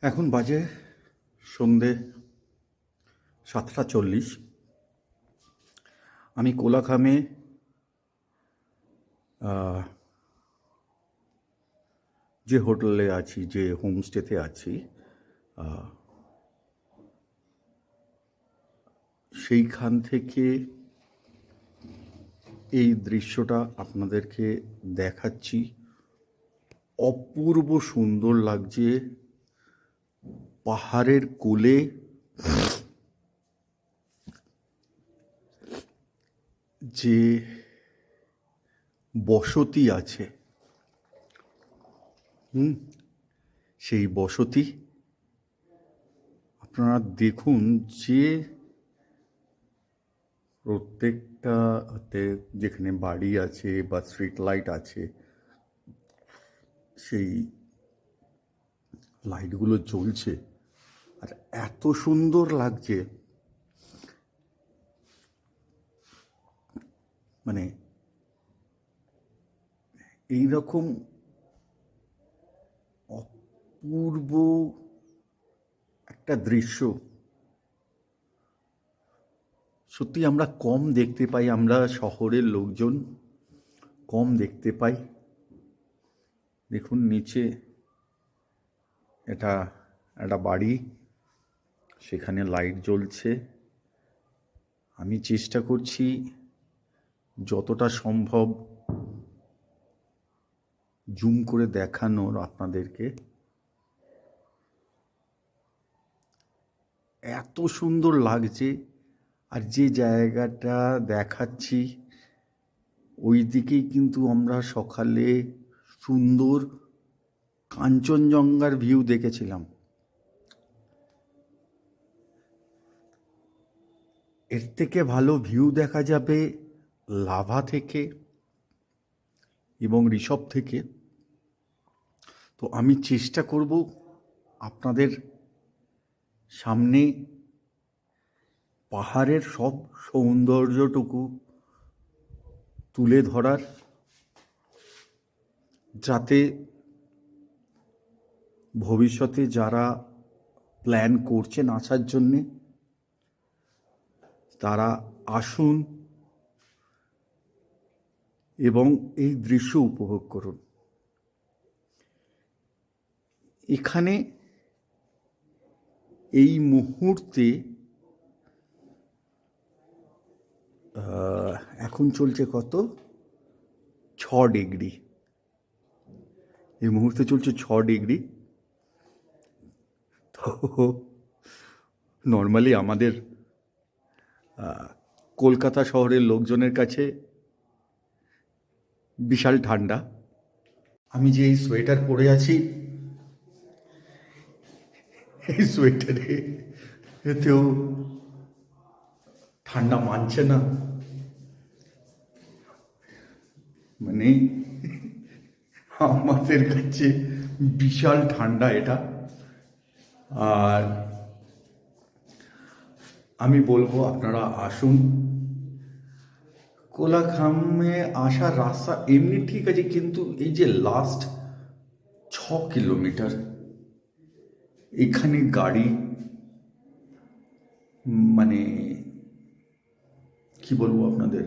এখন বাজে সন্ধে 7:40। আমি কোলাখামে যে হোটেলে আছি, যে হোমস্টেতে আছি, সেইখান থেকে এই দৃশ্যটা আপনাদেরকে দেখাচ্ছি। অপূর্ব সুন্দর লাগছে। পাহাড়ের কোলে যে বসতি আছে, সেই বসতি আপনারা দেখুন। যে প্রত্যেকটাতে যেখানে বাড়ি আছে বা স্ট্রিট লাইট আছে, সেই লাইটগুলো জ্বলছে আর এত সুন্দর লাগছে। মানে এইরকম অপূর্ব একটা দৃশ্য সত্যি আমরা কম দেখতে পাই। আমরা শহরের লোকজন কম দেখতে পাই। দেখুন নিচে এটা একটা বাড়ি, সেখানে লাইট জ্বলছে। আমি চেষ্টা করছি যতটা সম্ভব জুম করে দেখানোর আপনাদেরকে। এত সুন্দর লাগছে। আর যে জায়গাটা দেখাচ্ছি ওই দিকেই কিন্তু আমরা সকালে সুন্দর কাঞ্চনজঙ্ঘার ভিউ দেখেছিলাম। এর থেকে ভালো ভিউ দেখা যাবে লাভা থেকে এবং ঋষভ থেকে। তো আমি চেষ্টা করব আপনাদের সামনে পাহাড়ের সব সৌন্দর্যটুকু তুলে ধরার, যাতে ভবিষ্যতে যারা প্ল্যান করছেন আসার জন্যে তারা আসুন এবং এই দৃশ্য উপভোগ করুন। এখানে এই মুহূর্তে এখন চলছে কত, 6 ডিগ্রি। এই মুহূর্তে চলছে 6 ডিগ্রি। তো নর্মালি আমাদের কলকাতা শহরের লোকজনের কাছে বিশাল ঠান্ডা। আমি যে এই সোয়েটার পরে আছি, এই সোয়েটারে এতেও ঠান্ডা মানছে না। মানে আমাদের কাছে বিশাল ঠান্ডা এটা। আর আমি বলবো আপনারা আসুন। কোলাখামে আসার রাস্তা এমনি ঠিক আছে, কিন্তু এই যে লাস্ট 6 কিলোমিটার এখানে গাড়ি, মানে কি বলবো আপনাদের,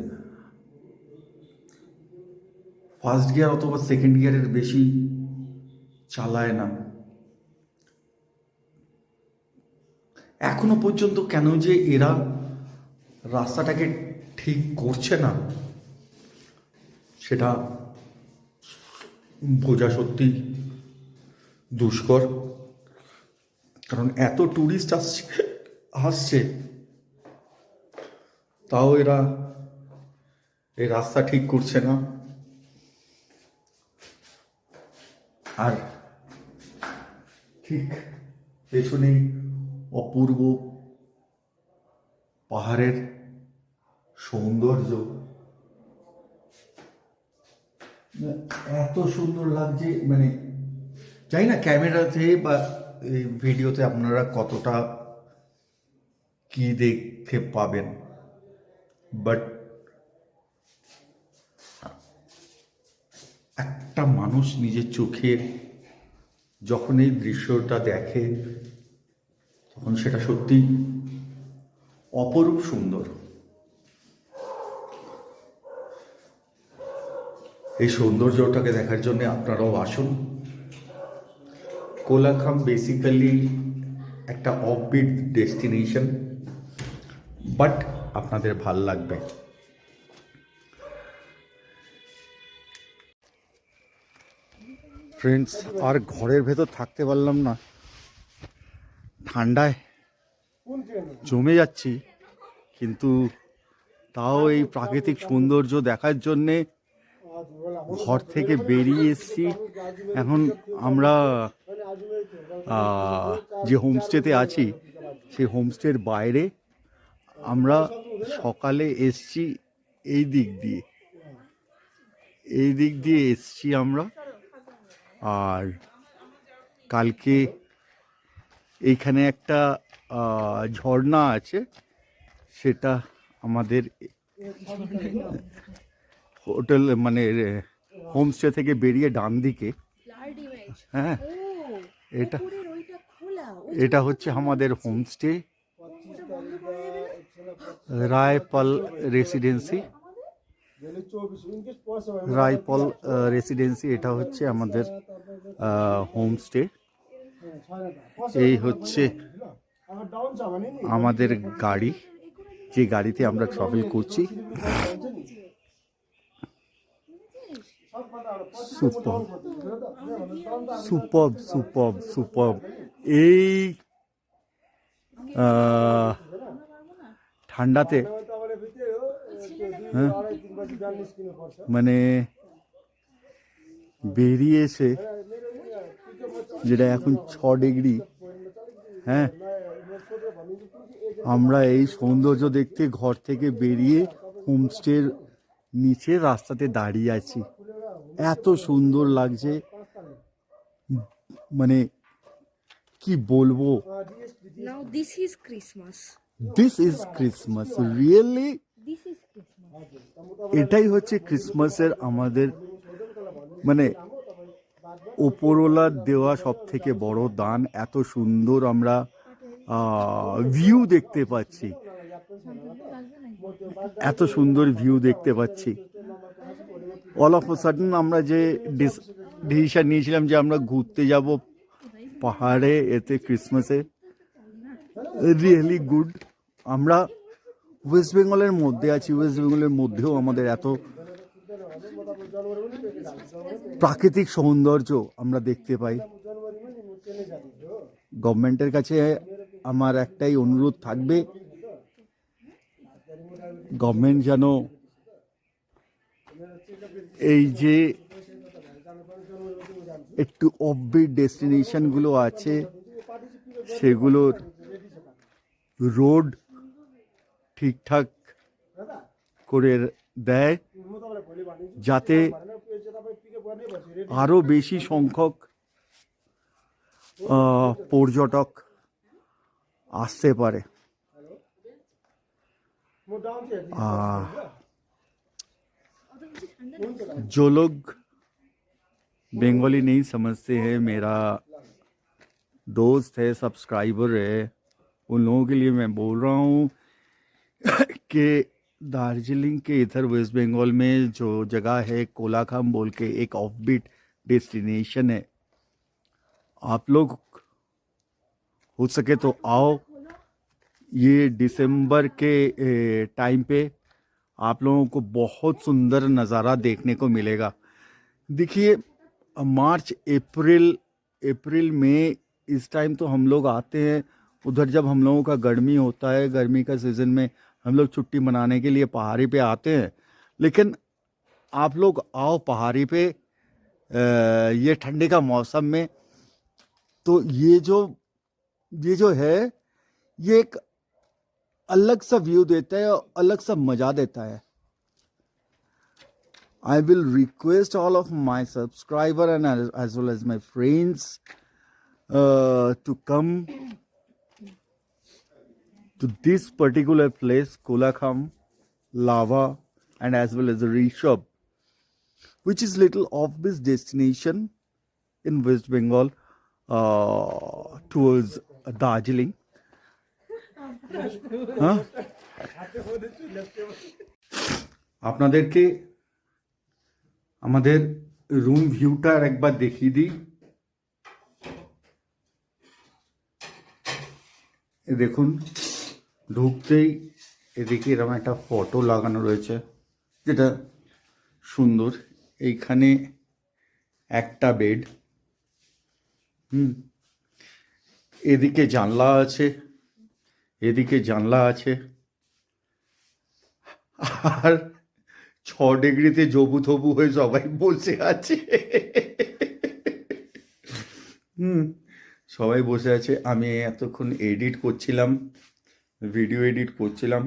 ফার্স্ট গিয়ার অথবা সেকেন্ড গিয়ারের বেশি চালায় না। এখনো পর্যন্ত কেন যে এরা রাস্তাটাকে ঠিক করছে না সেটা বোঝা সত্যি দুষ্কর। কারণ এত ট্যুরিস্ট আসছে, তাও এরা এই রাস্তা ঠিক করছে না। আর ঠিক পেছনেই অপূর্ব পাহাড়ের সৌন্দর্য। এত সুন্দর লাগছে, মানে জানি না ক্যামেরাতে বা এই ভিডিওতে আপনারা কতটা কি দেখতে পাবেন, বাট একটা মানুষ নিজের চোখের যখন এই দৃশ্যটা দেখে তখন সেটা সত্যি অপরূপ সুন্দর। এই সৌন্দর্যটাকে দেখার জন্য আপনারাও আসুন। কোলাখাম বেসিক্যালি একটা অফবিট ডেস্টিনেশন, বাট আপনাদের ভাল লাগবে। ফ্রেন্ডস, আর ঘরের ভেতর থাকতে পারলাম না, ঠান্ডায় জমে যাচ্ছি, কিন্তু তাও এই প্রাকৃতিক সৌন্দর্য দেখার জন্যে ঘর থেকে বেরিয়ে এসেছি। এখন আমরা যে হোমস্টেতে আছি সেই হোমস্টের বাইরে আমরা সকালে এসছি এই দিক দিয়ে এসছি আমরা। আর কালকে এইখানে একটা ঝর্ণা আছে, সেটা আমাদের হোটেল মানে হোমস্টে থেকে বেরিয়ে ডান দিকে, হ্যাঁ, এটা হচ্ছে আমাদের homestay, Raypal residency. Raypal residency, এটা হচ্ছে আমাদের হোমস্টে। এই হচ্ছে আমাদের গাড়ি, যে গাড়িতে আমরা ট্রাভেল করছি। Super super super super. এই ঠান্ডাতে মানে বেরিয়ে এসে, যেটা এখন 6 ডিগ্রি, হ্যাঁ, আমরা এই সৌন্দর্য দেখতে ঘর থেকে বেরিয়ে হোমস্টের নিচে রাস্তাতে দাঁড়িয়ে আছি। এত সুন্দর লাগছে, মানে কি বলবো। Now this is Christmas. This is Christmas, really এটাই হচ্ছে ক্রিসমাসের আমাদের মানে ওপরওয়ালার দেওয়া সব থেকে বড় দান। এত সুন্দর আমরা ভিউ দেখতে পাচ্ছি, এত সুন্দর ভিউ দেখতে পাচ্ছি। অল অফ আ সাডেন আমরা যে ডিসিশন নিয়েছিলাম যে আমরা ঘুরতে যাব পাহাড়ে, এতে ক্রিসমাসে, রিয়েলি গুড। আমরা ওয়েস্ট বেঙ্গলের মধ্যে আছি, ওয়েস্ট বেঙ্গলের মধ্যেও আমাদের এত প্রাকৃতিক সৌন্দর্য আমরা দেখতে পাই। গভর্নমেন্টের কাছে আমার একটাই অনুরোধ থাকবে, গভর্নমেন্ট যেন এই যে একটু অফবিট ডেস্টিনেশনগুলো আছে সেগুলোর রোড ঠিকঠাক করে দেয়, যাতে আরো বেশি সংখ্যক পর্যটক আসতে পারে। जो लोग बंगाली नहीं समझते हैं, मेरा दोस्त है, सब्सक्राइबर है, उन लोगों के लिए मैं बोल रहा हूँ कि दार्जिलिंग के इधर वेस्ट बंगाल में जो जगह है कोलाखाम बोल के, एक ऑफबीट डेस्टिनेशन है। आप लोग हो सके तो आओ। ये दिसंबर के टाइम पे आप लोगों को बहुत सुंदर नज़ारा देखने को मिलेगा। देखिए, मार्च अप्रैल में इस टाइम तो हम लोग आते हैं उधर, जब हम लोगों का गर्मी होता है, गर्मी का सीज़न में हम लोग छुट्टी मनाने के लिए पहाड़ी पे आते हैं। लेकिन आप लोग आओ पहाड़ी पे ये ठंडी का मौसम में, तो ये जो है ये एक अलग सा व्यू देता है और अलग सा मजा देता है। I will request all of my subscriber and as well as my friends to come to this particular place, Koolakham, Lava, and as well as the Rishabh, which is little off this destination in West Bengal. towards Darjeeling. হ্যাঁ, আপনাদেরকে আমাদের room ভিউটা একবার দেখিয়ে দিই। দেখুন, ঢুকতেই এদিকে এরকম একটা ফটো লাগানো রয়েছে, যেটা সুন্দর। এইখানে একটা বেড, এদিকে জানলা আছে, এদিকে জানলা আছে, আর 6 ডিগ্রিতে জবু থবু হয়ে সবাই বসে আছে। সবাই বসে আছে। আমি এতক্ষণ এডিট করছিলাম, ভিডিও এডিট করছিলাম।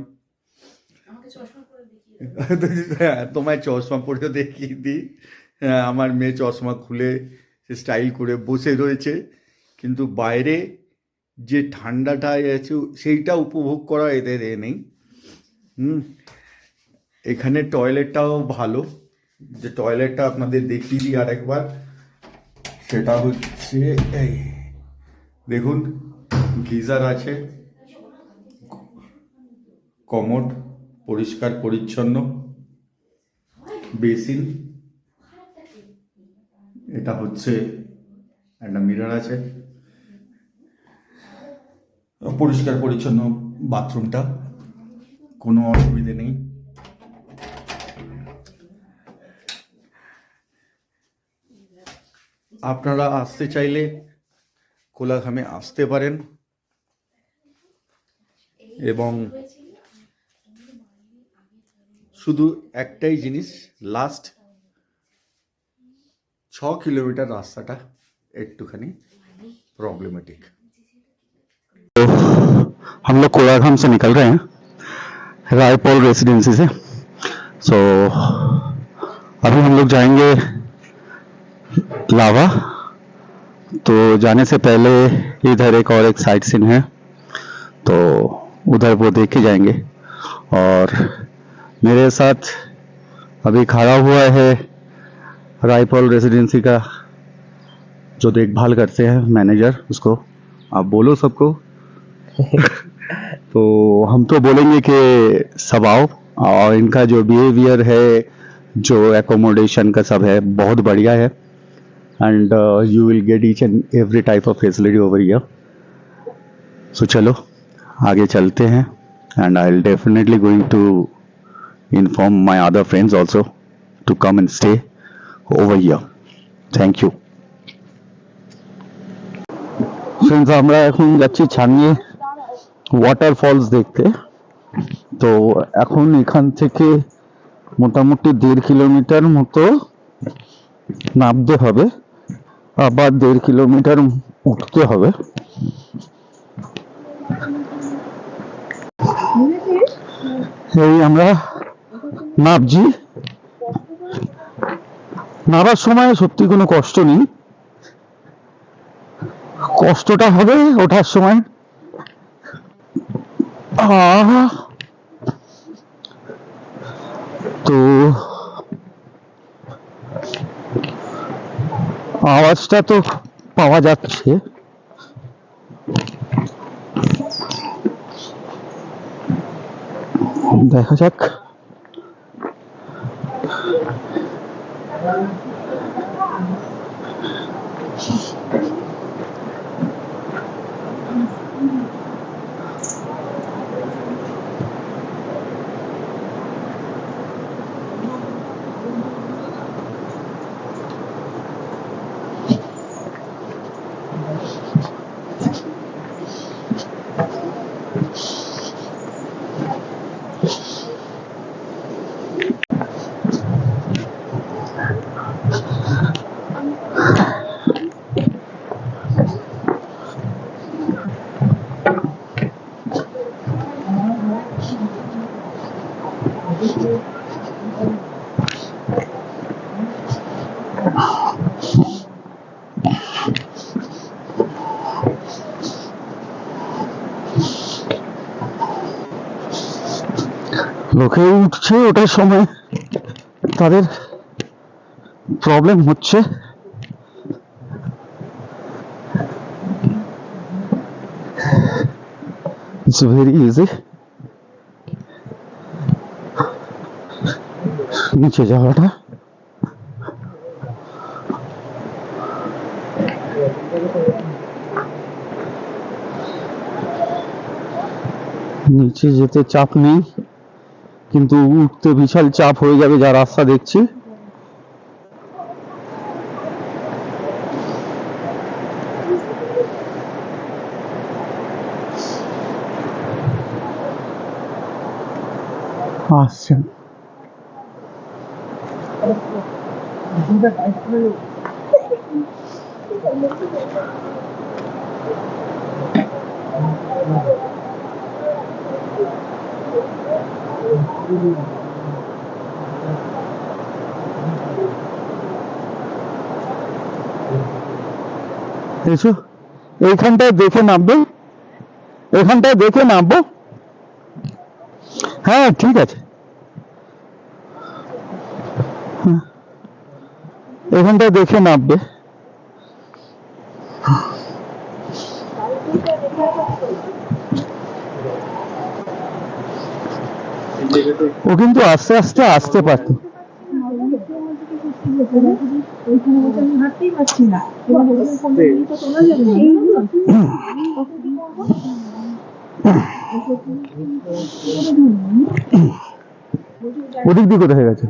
হ্যাঁ, তোমায় চশমা পরে দেখিয়ে দিই। হ্যাঁ, আমার মেয়ে চশমা খুলে স্টাইল করে বসে রয়েছে, কিন্তু বাইরে যে ঠান্ডাটা আছে সেইটা উপভোগ করা এদের নেই। এখানে টয়লেটটাও ভালো, যে টয়লেটটা আপনাদের দেখিয়ে দিই আরেকবার। সেটা হচ্ছে এই দেখুন, গিজার আছে, কমোড পরিষ্কার পরিচ্ছন্ন, বেসিন, এটা হচ্ছে একটা মিরর আছে, পরিষ্কার পরিচ্ছন্ন বাথরুমটা, কোনো অসুবিধে নেই। আপনারা আসতে চাইলে কোলাঘামে আসতে পারেন, এবং শুধু একটাই জিনিস, লাস্ট 6 কিলোমিটার রাস্তাটা একটুখানি प्रॉब्लमेटिक। हम लोग कोलाघाम से निकल रहे हैं, रायपोल रेसिडेंसी से। सो अभी हम लोग जाएंगे लावा। तो जाने से पहले इधर एक और एक साइट सीन है, तो उधर वो देख के जाएंगे। और मेरे साथ अभी खड़ा हुआ है रायपोल रेसिडेंसी का जो देखभाल करते हैं मैनेजर, उसको आप बोलो सबको। तो हम तो बोलेंगे कि सब आओ, और इनका जो बिहेवियर है, जो एकोमोडेशन का सब है, बहुत बढ़िया है। And you will get each and every type of facility over here. So चलो आगे चलते हैं, and I will definitely going to inform my other friends also to come and stay over here. Thank you friends. আমরা এখন যাচ্ছি ছানিয়ে waterfalls দেখতে। তো এখন এখান থেকে মোটামুটি 1.5 কিলোমিটার মতো নামতে হবে, আবার 1.5 কিলোমিটার উঠতে হবে। এই আমরা নামছি। নামার সময় সত্যি কোনো কষ্ট নেই, কষ্টটা হবে ওঠার সময়। তো আওয়াজটা তো পাওয়া যাচ্ছে, দেখা যাক। লোকে উঠছে, ওটার সময় তাদের প্রবলেম হচ্ছে। It's very easy. নিচে যাওয়াটা নিচে যেতে চাপ নেই, কিন্তু উঠতে বিশাল চাপ হয়ে যাবে যা রাস্তা দেখছি। আসছেন এসো, এইখানটায় দেখে নামবে, এখানটায় দেখে নামবো। হ্যাঁ ঠিক আছে, এখানটায় দেখে নামবে। ও কিন্তু আস্তে আস্তে আসতে পারতো। ওদিক দিয়ে কোথায় গেছে?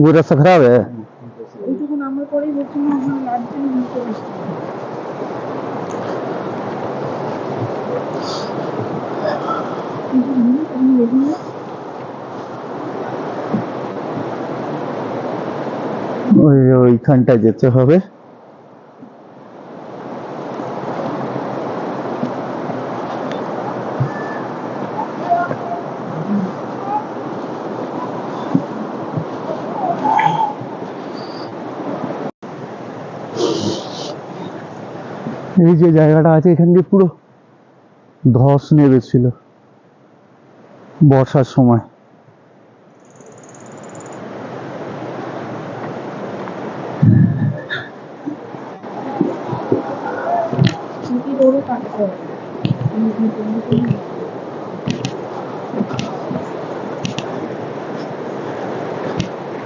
वो रास्ता खराब है। ওইখানটা যেতে হবে। এই যে জায়গাটা আছে এখান দিয়ে পুরো ধস নেমেছিল বর্ষার সময়।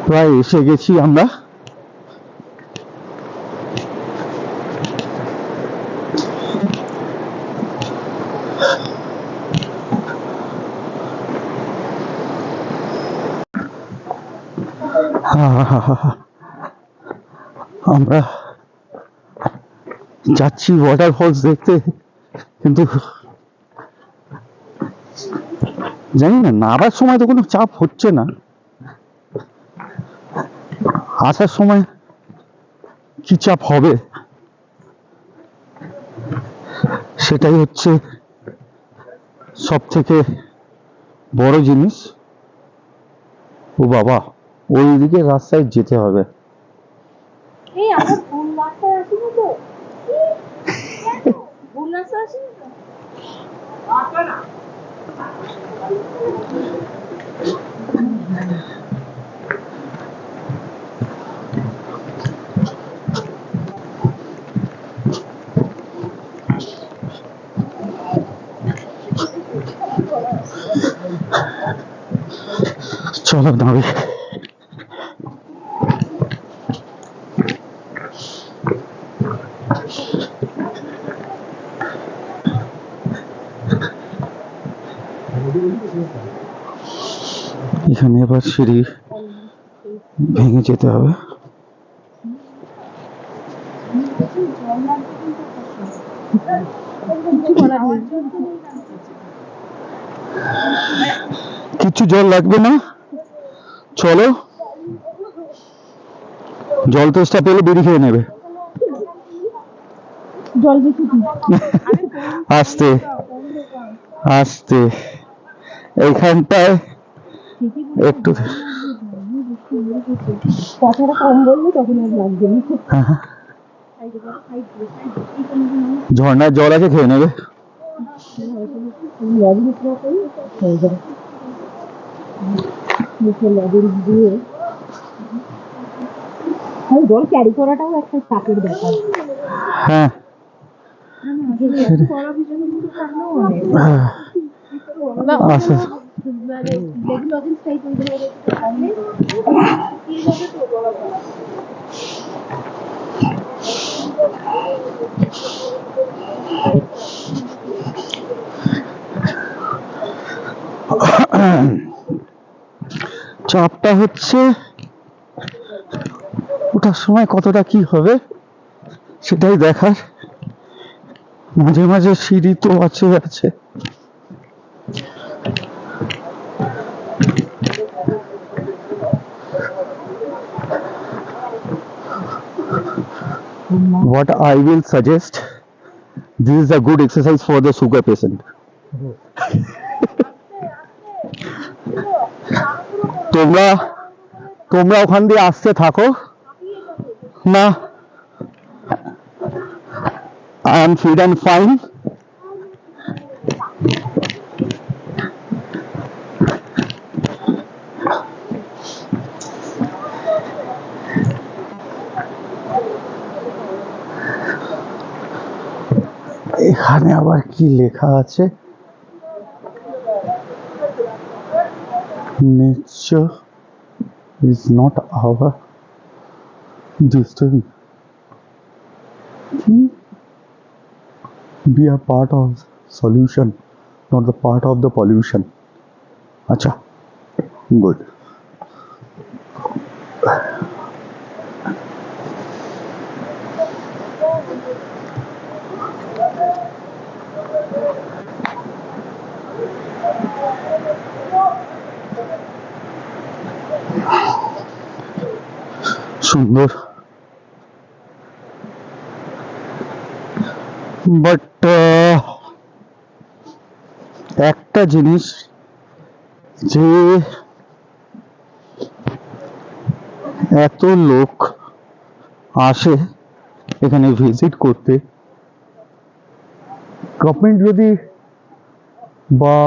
প্রায় এসে গেছি আমরা। আমরা যাচ্ছি ওয়াটারফলস দেখতে, কিন্তু জানি না নামার সময় তো কোনো চাপ হচ্ছে না, আসার সময় কি চাপ হবে সেটাই হচ্ছে সব থেকে বড় জিনিস। ও বাবা, ওইদিকে রাস্তায় যেতে হবে। চলো নামে। এখানে আবার সিঁড়ি ভেঙে যেতে হবে। কিছু জল লাগবে না, চলো। জল তেষ্টা পেলে বিড়ি খেয়ে নেবে। আস্তে আস্তে, এইখানটায় একটু কথাটা কম বললে তখন আর লাগবে না। ঝর্ণার জল আছে, খেয়ে নেবে। জল ক্যারি করাটাও একটা চাপের ব্যাপার। হ্যাঁ, আচ্ছা চাপটা হচ্ছে ওঠার সময় কতটা কি হবে সেটাই দেখার। মাঝে মাঝে সিঁড়ি তো আছে। What I will suggest, this is a good exercise for the sugar patient. তোমরা তোমরা ওখান দিয়ে আসতে থাকো না, I am fit and fine. এখানে আবার কি লেখা আছে? Nature is not our destiny. Be a part of solution, not the part of the pollution. Acha, good. সুন্দর, বাট একটা জিনিস যে এত লোক আসে এখানে ভিজিট করতে, গভর্নমেন্ট যদি বা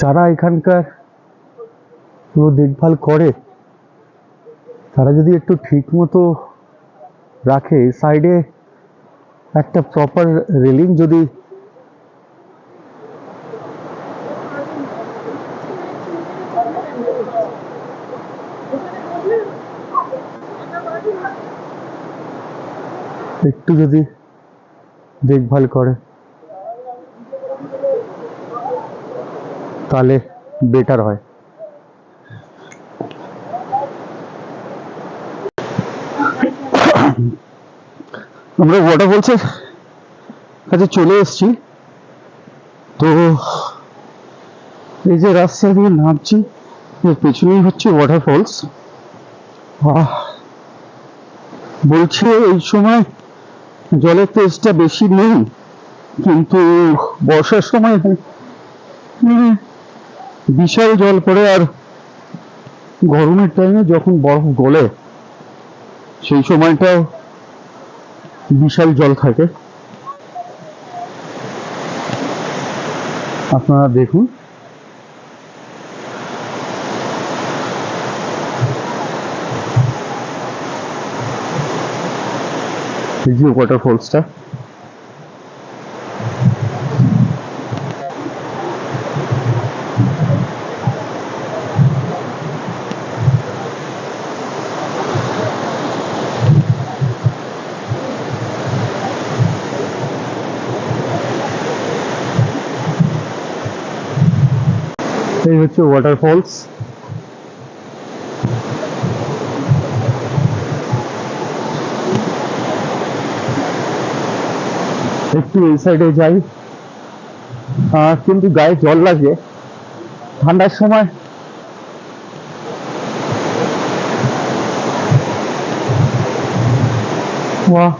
যারা এখানকার পুরো দেখভাল করে তারা যদি একটু ঠিক মতো রাখে, সাইডে একটা প্রপার রেলিং যদি একটু যদি দেখভাল করে তাহলে বেটার হয়। আমরা ওয়াটারফলসের কাছে চলে এসেছি, তো এই যে রাস্তা দিয়ে নামছি এর পেছনেই হচ্ছে ওয়াটারফলস। বলছে এই সময় জলের তেজটা বেশি নেই, কিন্তু বর্ষার সময় বিশাল জল পড়ে, আর গরমের টাইমে যখন বরফ গলে সেই সময়টাও বিশাল জল থাকে। আপনারা দেখুন, এই যে ওয়াটারফলসটা, এই হচ্ছে ওয়াটারফলস। একটু এই সাইডে যাই, কিন্তু গায়ে জল লাগে ঠান্ডার সময়। বাহ,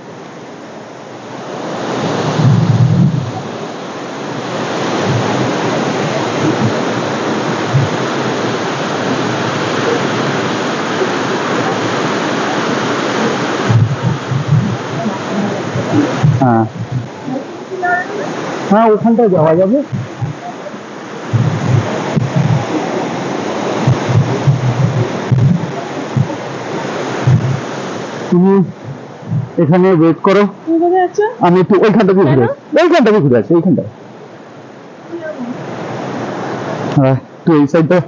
হ্যাঁ হ্যাঁ ওখানটায় যাওয়া যাবে। তুমি এখানে ওয়েট করো, তুমি কোথায় যাচ্ছ? আমি একটু ওইখানটা ঘুরে আসি এইখানটা। হ্যাঁ একটু এই সাইডটা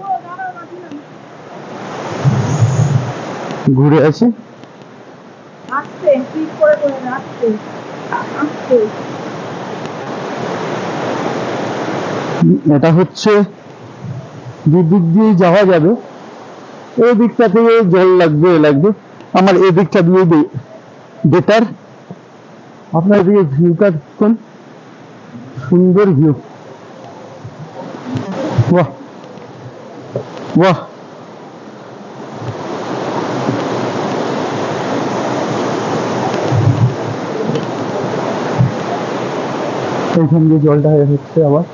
ঘুরে আসি। আসতে ঠিক করে করে আসতে আসতে। এটা হচ্ছে দুদিক দিয়ে যাওয়া যাবে, এই দিকটা থেকে জল লাগবে লাগবে, আমার এই দিকটা দিয়ে বেটার। আপনার এদিকে ভিউটা দেখুন, সুন্দর ভিউ, বাহ বাহ। এইখান দিয়ে জলটা হচ্ছে আবার